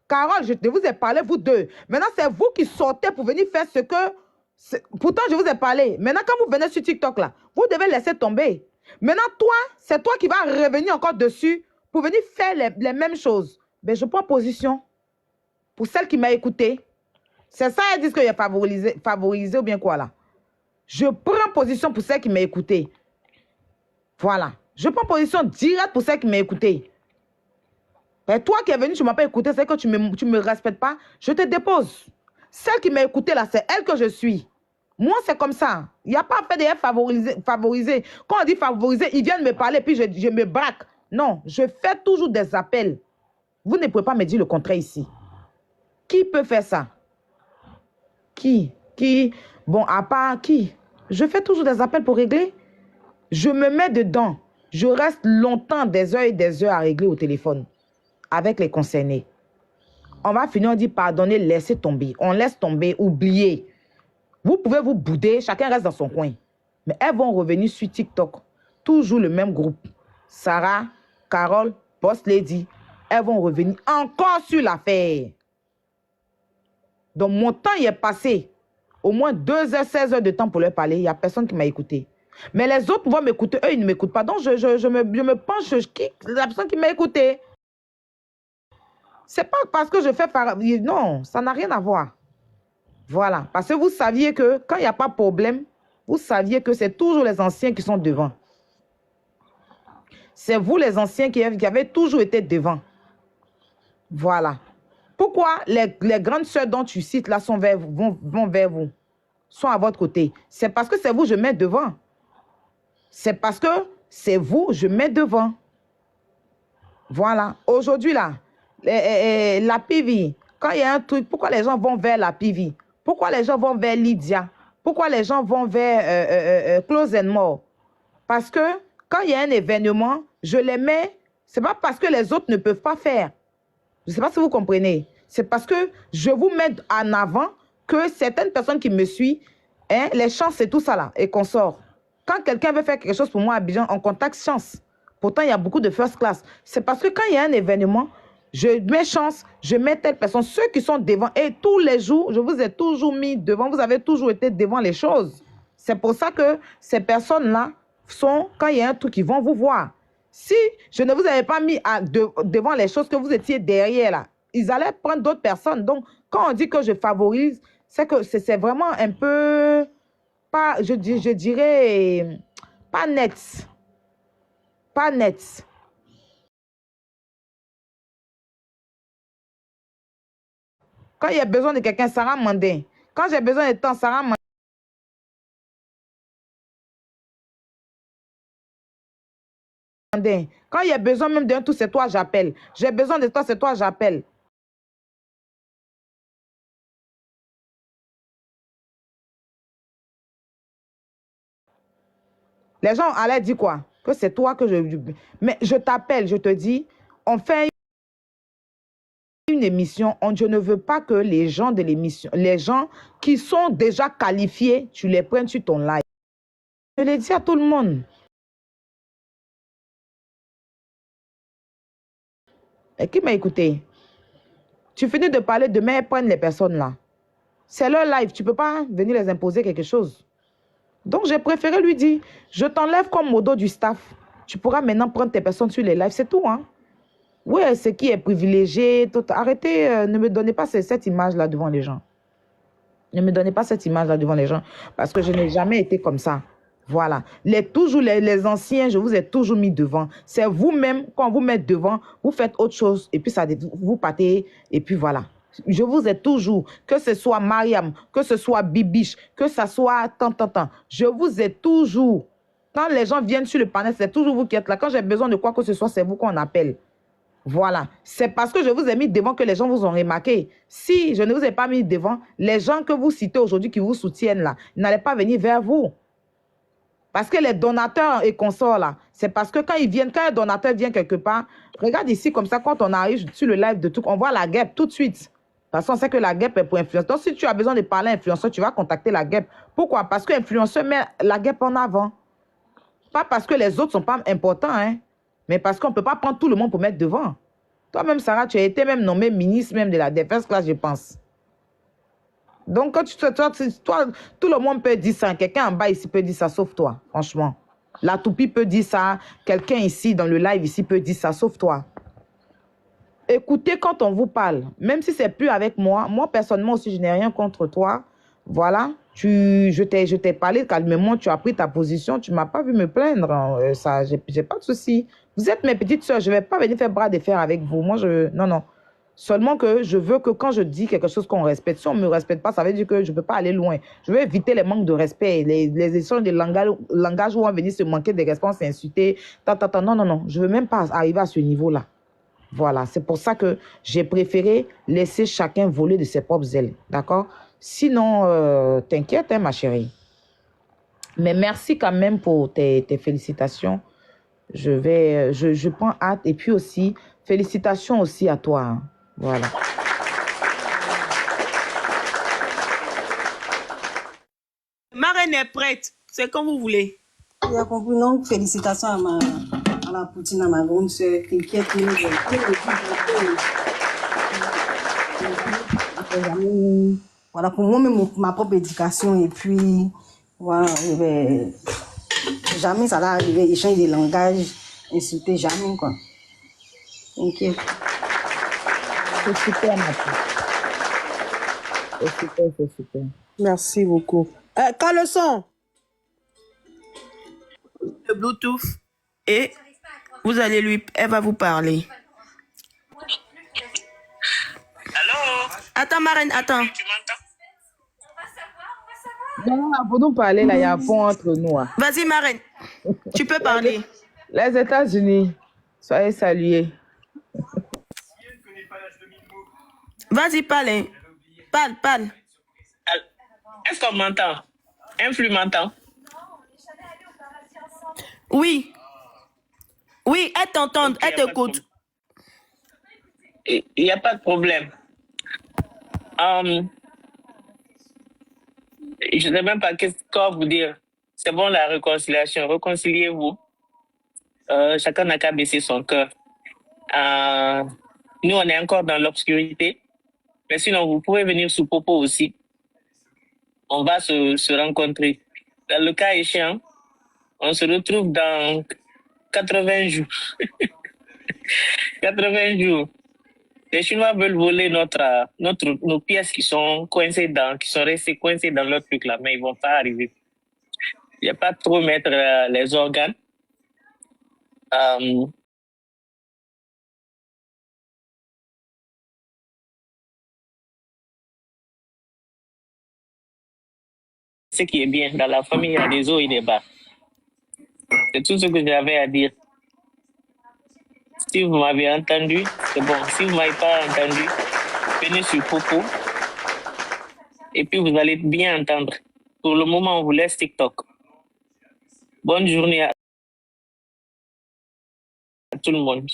Carole, je vous ai parlé, vous deux. Maintenant, c'est vous qui sortez pour venir faire ce que... Pourtant, je vous ai parlé. Maintenant, quand vous venez sur TikTok, là, vous devez laisser tomber. Maintenant, toi, c'est toi qui vas revenir encore dessus pour venir faire les mêmes choses. Mais je prends position pour celle qui m'a écouté. C'est ça, elles disent qu'il y a favorisé ou bien quoi, là. Je prends position pour celle qui m'a écouté. Voilà. Je prends position directe pour celle qui m'a écouté. Et toi qui es venu, tu ne m'as pas écouté, c'est que tu ne me respectes pas. Je te dépose. Celle qui m'a écouté là, c'est elle que je suis. Moi, c'est comme ça. Il n'y a pas fait d'être favorisé. Quand on dit favoriser, ils viennent me parler puis je me braque. Non, je fais toujours des appels. Vous ne pouvez pas me dire le contraire ici. Qui peut faire ça? Qui? Bon, à part qui? Je fais toujours des appels pour régler. Je me mets dedans. Je reste longtemps, des heures et des heures à régler au téléphone avec les concernés. On va finir, on dit pardonnez, laissez tomber. On laisse tomber, oubliez. Vous pouvez vous bouder, chacun reste dans son coin. Mais elles vont revenir sur TikTok. Toujours le même groupe. Sarah, Carole, Boss Lady. Elles vont revenir encore sur l'affaire. Donc, mon temps y est passé. Au moins 2 heures, 16 heures de temps pour leur parler. Il n'y a personne qui m'a écouté. Mais les autres vont m'écouter. Eux, ils ne m'écoutent pas. Donc, je me penche, je kick la personne qui m'a écouté. C'est pas parce que je fais... Non, ça n'a rien à voir. Voilà. Parce que vous saviez que quand il n'y a pas de problème, vous saviez que c'est toujours les anciens qui sont devant. C'est vous, les anciens, qui avez toujours été devant. Voilà. Pourquoi les grandes sœurs dont tu cites là vont vers vous, sont à votre côté? C'est parce que c'est vous, je mets devant. C'est parce que c'est vous, je mets devant. Voilà. Aujourd'hui, là, la PV, quand il y a un truc, pourquoi les gens vont vers la PV? Pourquoi les gens vont vers Lydia? Pourquoi les gens vont vers Close and More? Parce que quand il y a un événement, je les mets, c'est pas parce que les autres ne peuvent pas faire. Je ne sais pas si vous comprenez. C'est parce que je vous mets en avant que certaines personnes qui me suivent, hein, les chances et tout ça là, et qu'on sort. Quand quelqu'un veut faire quelque chose pour moi à Abidjan, on contacte Chance. Pourtant, il y a beaucoup de first class. C'est parce que quand il y a un événement, je mets Chance, je mets telle personne, ceux qui sont devant. Et tous les jours, je vous ai toujours mis devant, vous avez toujours été devant les choses. C'est pour ça que ces personnes-là sont, quand il y a un truc, ils vont vous voir. Si je ne vous avais pas mis devant les choses que vous étiez derrière, là, ils allaient prendre d'autres personnes. Donc, quand on dit que je favorise, c'est que c'est vraiment un peu, pas, je dirais, pas net. Pas net. Quand il y a besoin de quelqu'un, Sarah Mandin. Quand j'ai besoin de temps, Sarah Mandin. Quand il y a besoin même d'un tout, c'est toi, j'appelle. J'ai besoin de toi, c'est toi, j'appelle. Les gens allaient dire quoi? Que c'est toi que je... Mais je t'appelle, je te dis, on fait une émission, je ne veux pas que les gens de l'émission, les gens qui sont déjà qualifiés, tu les prennes sur ton live. Je l'ai dit à tout le monde. Et qui m'a écouté? Tu finis de parler, demain, prennent les personnes là. C'est leur live, tu ne peux pas venir les imposer quelque chose. Donc, j'ai préféré lui dire, je t'enlève comme modo du staff. Tu pourras maintenant prendre tes personnes sur les lives, c'est tout. Hein? Oui, ce qui est privilégié. Tout. Arrêtez, ne me donnez pas cette image-là devant les gens. Ne me donnez pas cette image-là devant les gens. Parce que je n'ai jamais été comme ça. Voilà. Toujours les anciens, je vous ai toujours mis devant. C'est vous-même, quand vous mettez devant, vous faites autre chose. Et puis, ça, vous partez. Et puis, voilà. Je vous ai toujours, que ce soit Mariam, que ce soit Bibiche, que ce soit tant. Je vous ai toujours. Quand les gens viennent sur le panel, c'est toujours vous qui êtes là. Quand j'ai besoin de quoi que ce soit, c'est vous qu'on appelle. Voilà. C'est parce que je vous ai mis devant que les gens vous ont remarqué. Si je ne vous ai pas mis devant, les gens que vous citez aujourd'hui qui vous soutiennent là, n'allaient pas venir vers vous. Parce que les donateurs et consorts là, c'est parce que quand ils viennent, quand un donateur vient quelque part, regarde ici comme ça, quand on arrive sur le live de tout, on voit la guêpe tout de suite. De toute façon, on sait que la guêpe est pour influencer. Donc, si tu as besoin de parler à influenceur, tu vas contacter la guêpe. Pourquoi? Parce que l'influenceur met la guêpe en avant. Pas parce que les autres ne sont pas importants, hein, mais parce qu'on ne peut pas prendre tout le monde pour mettre devant. Toi-même, Sarah, tu as été même nommée ministre même de la Défense, là, je pense. Donc, quand toi, tout le monde peut dire ça. Quelqu'un en bas ici peut dire ça, sauf toi, franchement. La toupie peut dire ça. Quelqu'un ici, dans le live ici, peut dire ça, sauf toi. Écoutez quand on vous parle. Même si c'est plus avec moi. Moi, personnellement aussi, je n'ai rien contre toi. Voilà. Je t'ai parlé calmement. Tu as pris ta position. Tu ne m'as pas vu me plaindre. Ça, j'ai pas de souci. Vous êtes mes petites soeurs. Je ne vais pas venir faire bras de fer avec vous. Moi, non, non. Seulement que je veux que quand je dis quelque chose qu'on respecte, si on ne me respecte pas, ça veut dire que je ne peux pas aller loin. Je veux éviter les manques de respect, les échanges de langage où on va venir se manquer de respect, s'insulter. Non, non, non. Je ne veux même pas arriver à ce niveau-là. Voilà, c'est pour ça que j'ai préféré laisser chacun voler de ses propres ailes. D'accord? Sinon, t'inquiète, hein, ma chérie. Mais merci quand même pour tes félicitations. Je prends hâte. Et puis aussi, félicitations aussi à toi. Hein. Voilà. Marraine est prête. C'est comme vous voulez. Tu as compris, donc félicitations à la poutine, à ma grande soeur. T'inquiète, voilà, pour moi-même, ma propre éducation. Et puis, voilà, jamais ça va arriver, échanger des langages, insulter, jamais, quoi. T'inquiète. C'est super, ma petite. C'est super, c'est super. Merci beaucoup. Caleçon. Le Bluetooth. Et elle va vous parler. Allô? Attends, Marraine, attends. Tu m'entends? Non, pour nous parler, là, il y a un pont entre nous. Hein. Vas-y, Marraine. Tu peux parler. Les États-Unis, soyez salués. Vas-y, parle. Hein. Parle. Est-ce qu'on m'entend? Un flux m'entend? Oui. Oui, elle t'entend, Ok, elle t'écoute. Il n'y a pas de problème. Je ne sais même pas quoi vous dire. C'est bon la réconciliation. Réconciliez-vous. Chacun n'a qu'à baisser son cœur. Nous, on est encore dans l'obscurité. Mais sinon, vous pouvez venir sous Popo aussi. On va se rencontrer. Dans le cas échéant, on se retrouve dans 80 jours. 80 jours. Les Chinois veulent voler nos pièces qui sont restées coincées dans leur truc là, mais ils vont pas arriver. Il n'y a pas trop mettre les organes. Ce qui est bien, dans la famille, il y a des hauts et des bas. C'est tout ce que j'avais à dire. Si vous m'avez entendu, c'est bon. Si vous ne m'avez pas entendu, venez sur Popo. Et puis vous allez bien entendre. Pour le moment, on vous laisse TikTok. Bonne journée à tout le monde.